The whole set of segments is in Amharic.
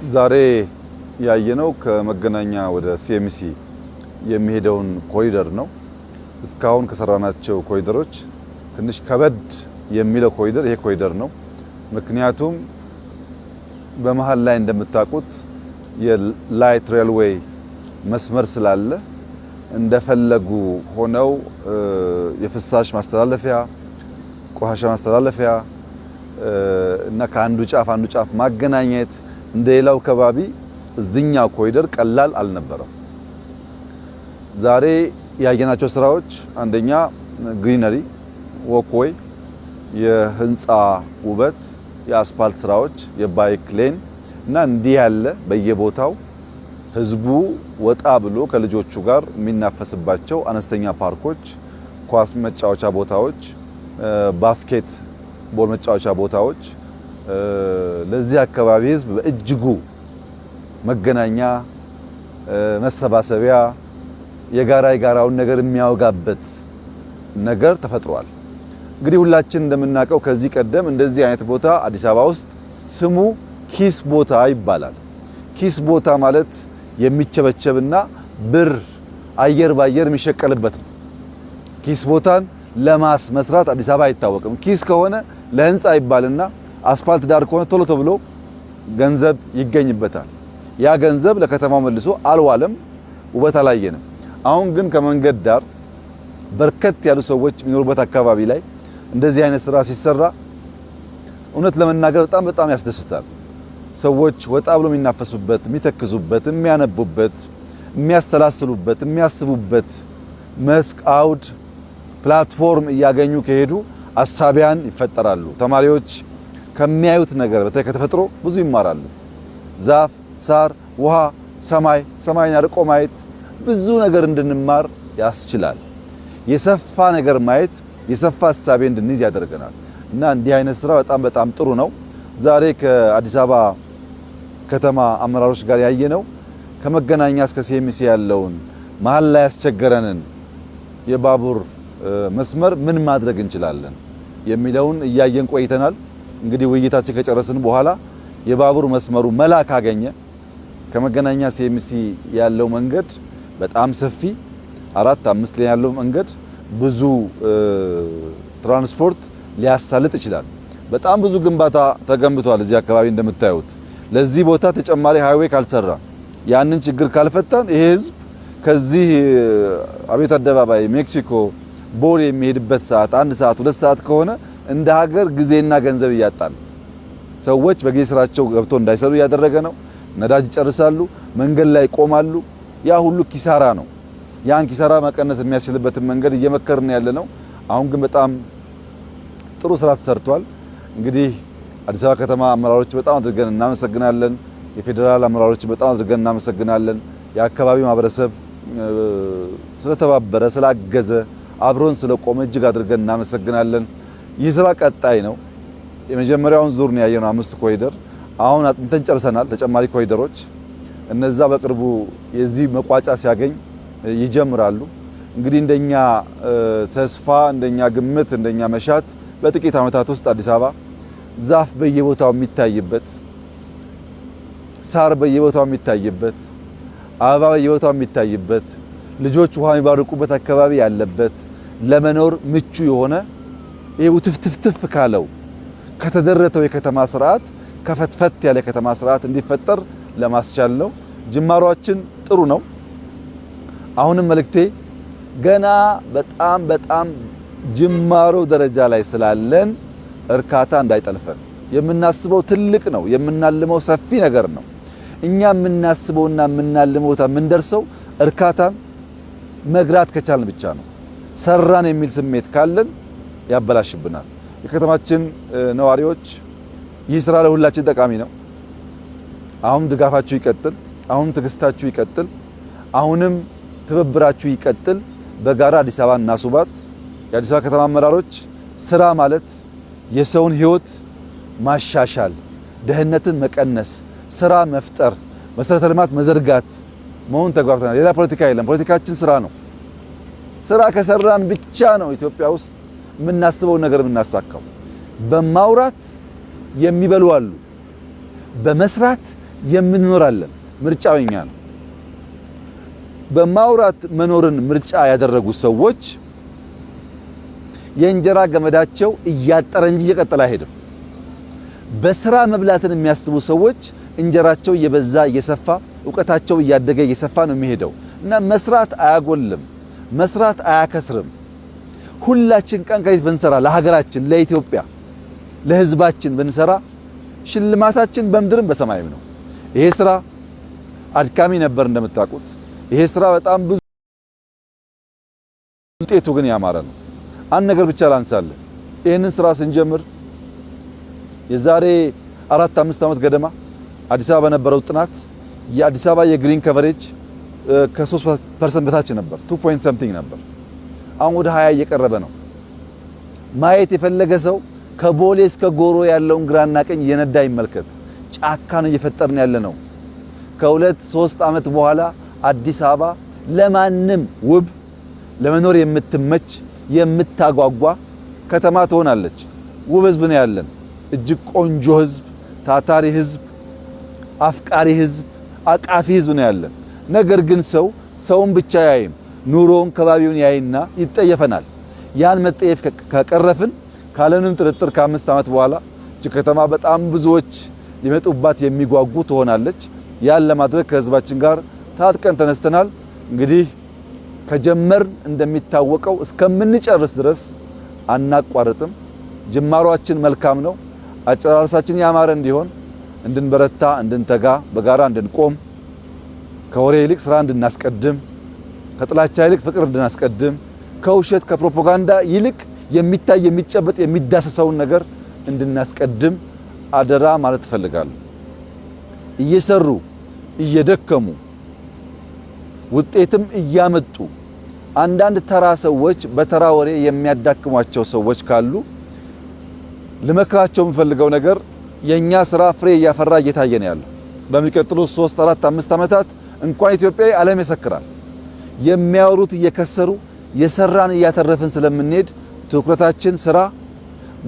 ዛሬ ያየነው ከመገናኛ ወደ ሲኤምሲ የሚሄደውን ኮሪደር ነው። እስካሁን ከሰራናቸው ኮሪደሮች ትንሽ ከበድ የሚለው ኮሪደር ይሄ ኮሪደር ነው። ምክንያቱም በመሃል ላይ እንደምታውቁት የላይት ሬልዌይ መስመር ስላለ እንደፈለጉ ሆነው የፍሳሽ ማስተላለፊያ፣ ቆሻሻ ማስተላለፊያ እና ከአንዱ ጫፍ አንዱ ጫፍ ማገናኘት እንደሌላው ከባቢ እዚህኛው ኮሪደር ቀላል አልነበረም። ዛሬ ያየናቸው ስራዎች አንደኛ ግሪነሪ ወክዌይ፣ የህንፃ ውበት፣ የአስፓልት ስራዎች፣ የባይክ ሌን እና እንዲህ ያለ በየቦታው ህዝቡ ወጣ ብሎ ከልጆቹ ጋር የሚናፈስባቸው አነስተኛ ፓርኮች፣ ኳስ መጫወቻ ቦታዎች፣ ባስኬት ቦል መጫወቻ ቦታዎች ለዚህ አካባቢ ህዝብ በእጅጉ መገናኛ፣ መሰባሰቢያ፣ የጋራውን ነገር የሚያወጋበት ነገር ተፈጥሯል። እንግዲህ ሁላችን እንደምናውቀው ከዚህ ቀደም እንደዚህ አይነት ቦታ አዲስ አበባ ውስጥ ስሙ ኪስ ቦታ ይባላል። ኪስ ቦታ ማለት የሚቸበቸብና ብር አየር ባየር የሚሸቀልበት ነው። ኪስ ቦታን ለማስ መስራት አዲስ አበባ አይታወቅም። ኪስ ከሆነ ለህንፃ ይባልና አስፓልት ዳር ከሆነ ቶሎ ተብሎ ገንዘብ ይገኝበታል። ያ ገንዘብ ለከተማው መልሶ አልዋለም፣ ውበት አላየንም። አሁን ግን ከመንገድ ዳር በርከት ያሉ ሰዎች የሚኖሩበት አካባቢ ላይ እንደዚህ አይነት ስራ ሲሰራ እውነት ለመናገር በጣም ያስደስታል። ሰዎች ወጣ ብሎ የሚናፈሱበት፣ የሚተክዙበት፣ የሚያነቡበት፣ የሚያሰላስሉበት፣ የሚያስቡበት መስክ፣ አውድ፣ ፕላትፎርም እያገኙ ከሄዱ አሳቢያን ይፈጠራሉ። ተማሪዎች ከሚያዩት ነገር በተለይ ከተፈጥሮ ብዙ ይማራሉ። ዛፍ፣ ሳር፣ ውሃ፣ ሰማይን አርቆ ማየት ብዙ ነገር እንድንማር ያስችላል። የሰፋ ነገር ማየት የሰፋ ሐሳቤ እንድንይዝ ያደርገናል እና እንዲህ አይነት ስራ በጣም ጥሩ ነው። ዛሬ ከአዲስ አበባ ከተማ አመራሮች ጋር ያየነው ከመገናኛ እስከ ሲኤምሲ ያለውን መሀል ላይ ያስቸገረንን የባቡር መስመር ምን ማድረግ እንችላለን የሚለውን እያየን ቆይተናል። እንግዲህ ውይይታችን ከጨረስን በኋላ የባቡር መስመሩ መላ ካገኘ ከመገናኛ ሲኤምሲ ያለው መንገድ በጣም ሰፊ 4-5 ላይ ያለው መንገድ ብዙ ትራንስፖርት ሊያሳልጥ ይችላል። በጣም ብዙ ግንባታ ተገንብቷል እዚህ አካባቢ እንደምታዩት። ለዚህ ቦታ ተጨማሪ ሃይዌይ ካልሰራ ያንን ችግር ካልፈታን ይሄ ህዝብ ከዚህ አቤት አደባባይ ሜክሲኮ ቦሌ የሚሄድበት ሰዓት 1 ሰዓት 2 ሰዓት ከሆነ እንደ ሀገር ጊዜና ገንዘብ እያጣን ሰዎች በጊዜ ስራቸው ገብቶ እንዳይሰሩ እያደረገ ነው። ነዳጅ ይጨርሳሉ፣ መንገድ ላይ ይቆማሉ። ያ ሁሉ ኪሳራ ነው። ያን ኪሳራ መቀነስ የሚያስችልበትን መንገድ እየመከርን ያለ ነው። አሁን ግን በጣም ጥሩ ስራ ተሰርቷል። እንግዲህ አዲስ አበባ ከተማ አመራሮች በጣም አድርገን እናመሰግናለን። የፌዴራል አመራሮች በጣም አድርገን እናመሰግናለን። የአካባቢው ማህበረሰብ ስለተባበረ ስላገዘ አብሮን ስለቆመ እጅግ አድርገን እናመሰግናለን። ይህ ስራ ቀጣይ ነው። የመጀመሪያውን ዙር ነው ያየነው 5 ኮሪደር። አሁን አጥንተን ጨርሰናል። ተጨማሪ ኮሪደሮች እነዛ በቅርቡ የዚህ መቋጫ ሲያገኝ ይጀምራሉ። እንግዲህ እንደኛ ተስፋ፣ እንደኛ ግምት፣ እንደኛ መሻት በጥቂት ዓመታት ውስጥ አዲስ አበባ ዛፍ በየቦታው የሚታይበት፣ ሳር በየቦታው የሚታይበት፣ አበባ በየቦታው የሚታይበት፣ ልጆች ውሃ የሚባርቁበት አካባቢ ያለበት፣ ለመኖር ምቹ የሆነ ይሄ ውትፍትፍትፍ ካለው ከተደረተው የከተማ ስርዓት ከፈትፈት ያለ ከተማ ስርዓት እንዲፈጠር ለማስቻል ነው። ጅማሯችን ጥሩ ነው። አሁንም መልእክቴ ገና በጣም ጅማሮ ደረጃ ላይ ስላለን እርካታ እንዳይጠልፈን። የምናስበው ትልቅ ነው፣ የምናልመው ሰፊ ነገር ነው። እኛ የምናስበውና የምናልመው ቦታ የምንደርሰው እርካታን መግራት ከቻልን ብቻ ነው። ሰራን የሚል ስሜት ካለን ያበላሽብናል። የከተማችን ነዋሪዎች ይህ ስራ ለሁላችን ጠቃሚ ነው። አሁን ድጋፋችሁ ይቀጥል። አሁን ትግስታችሁ ይቀጥል። አሁንም ትብብራችሁ ይቀጥል። በጋራ አዲስ አበባ እናስውባት። የአዲስ አበባ ከተማ አመራሮች ስራ ማለት የሰውን ህይወት ማሻሻል፣ ድህነትን መቀነስ፣ ስራ መፍጠር፣ መሰረተ ልማት መዘርጋት መሆን ተግባብተናል። ሌላ ፖለቲካ የለም። ፖለቲካችን ስራ ነው። ስራ ከሰራን ብቻ ነው ኢትዮጵያ ውስጥ የምናስበው ነገር የምናሳካው። በማውራት የሚበሉ አሉ፣ በመስራት የምንኖራለን። ምርጫው የኛ ነው። በማውራት መኖርን ምርጫ ያደረጉ ሰዎች የእንጀራ ገመዳቸው እያጠረ እንጂ እየቀጠለ አይሄድም። በስራ መብላትን የሚያስቡ ሰዎች እንጀራቸው እየበዛ እየሰፋ ዕውቀታቸው እያደገ እየሰፋ ነው የሚሄደው እና መስራት አያጎልም፣ መስራት አያከስርም። ሁላችን ቀን ከሌት ብንሰራ ለሀገራችን፣ ለኢትዮጵያ፣ ለሕዝባችን ብንሰራ ሽልማታችን በምድርም በሰማይም ነው። ይሄ ስራ አድካሚ ነበር እንደምታውቁት። ይሄ ስራ በጣም ብዙ ውጤቱ ግን ያማረ ነው። አንድ ነገር ብቻ ላንሳለን። ይህንን ስራ ስንጀምር የዛሬ 4-5 ዓመት ገደማ አዲስ አበባ በነበረው ጥናት የአዲስ አበባ የግሪን ከቨሬጅ ከ3% በታች ነበር፣ 2 point something ነበር። አሁን ወደ 20 እየቀረበ ነው። ማየት የፈለገ ሰው ከቦሌ እስከ ጎሮ ያለውን ግራና ቀኝ እየነዳ ይመልከት። ጫካ ነው እየፈጠርን ያለ ነው። ከ2-3 ዓመት በኋላ አዲስ አበባ ለማንም ውብ፣ ለመኖር የምትመች የምታጓጓ ከተማ ትሆናለች። ውብ ህዝብ ነው ያለን። እጅግ ቆንጆ ህዝብ፣ ታታሪ ህዝብ፣ አፍቃሪ ህዝብ፣ አቃፊ ህዝብ ነው ያለን። ነገር ግን ሰውን ብቻ ያይም፣ ኑሮውን ከባቢውን ያይና ይጠየፈናል። ያን መጠየፍ ከቀረፍን ካለንም ጥርጥር ከ5 ዓመት በኋላ እቺ ከተማ በጣም ብዙዎች ሊመጡባት የሚጓጉ ትሆናለች። ያን ለማድረግ ከህዝባችን ጋር ታጥቀን ተነስተናል። እንግዲህ ከጀመርን እንደሚታወቀው እስከምንጨርስ ድረስ አናቋርጥም። ጅማሯችን መልካም ነው። አጨራረሳችን ያማረ እንዲሆን እንድንበረታ፣ እንድንተጋ፣ በጋራ እንድንቆም፣ ከወሬ ይልቅ ስራ እንድናስቀድም፣ ከጥላቻ ይልቅ ፍቅር እንድናስቀድም፣ ከውሸት ከፕሮፓጋንዳ ይልቅ የሚታይ የሚጨበጥ የሚዳሰሰውን ነገር እንድናስቀድም አደራ ማለት እፈልጋለሁ። እየሰሩ እየደከሙ ውጤትም እያመጡ አንዳንድ ተራ ሰዎች በተራ ወሬ የሚያዳክሟቸው ሰዎች ካሉ ልመክራቸው የምፈልገው ነገር የኛ ስራ ፍሬ እያፈራ እየታየ ነው ያለው። በሚቀጥሉት 3፣ 4፣ 5 ዓመታት እንኳን ኢትዮጵያዊ ዓለም ይሰክራል። የሚያወሩት እየከሰሩ የሰራን እያተረፍን ስለምንሄድ ትኩረታችን ስራ፣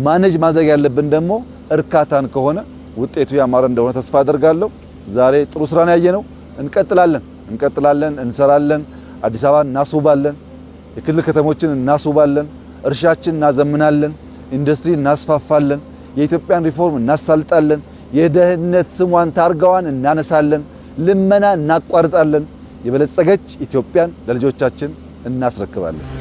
ማኔጅ ማድረግ ያለብን ደግሞ እርካታን ከሆነ ውጤቱ ያማረ እንደሆነ ተስፋ አደርጋለሁ። ዛሬ ጥሩ ስራ ነው ያየነው። እንቀጥላለን፣ እንሰራለን። አዲስ አበባ እናስውባለን፣ የክልል ከተሞችን እናስውባለን፣ እርሻችን እናዘምናለን፣ ኢንዱስትሪ እናስፋፋለን፣ የኢትዮጵያን ሪፎርም እናሳልጣለን፣ የደህንነት ስሟን ታርጋዋን እናነሳለን፣ ልመና እናቋርጣለን፣ የበለጸገች ኢትዮጵያን ለልጆቻችን እናስረክባለን።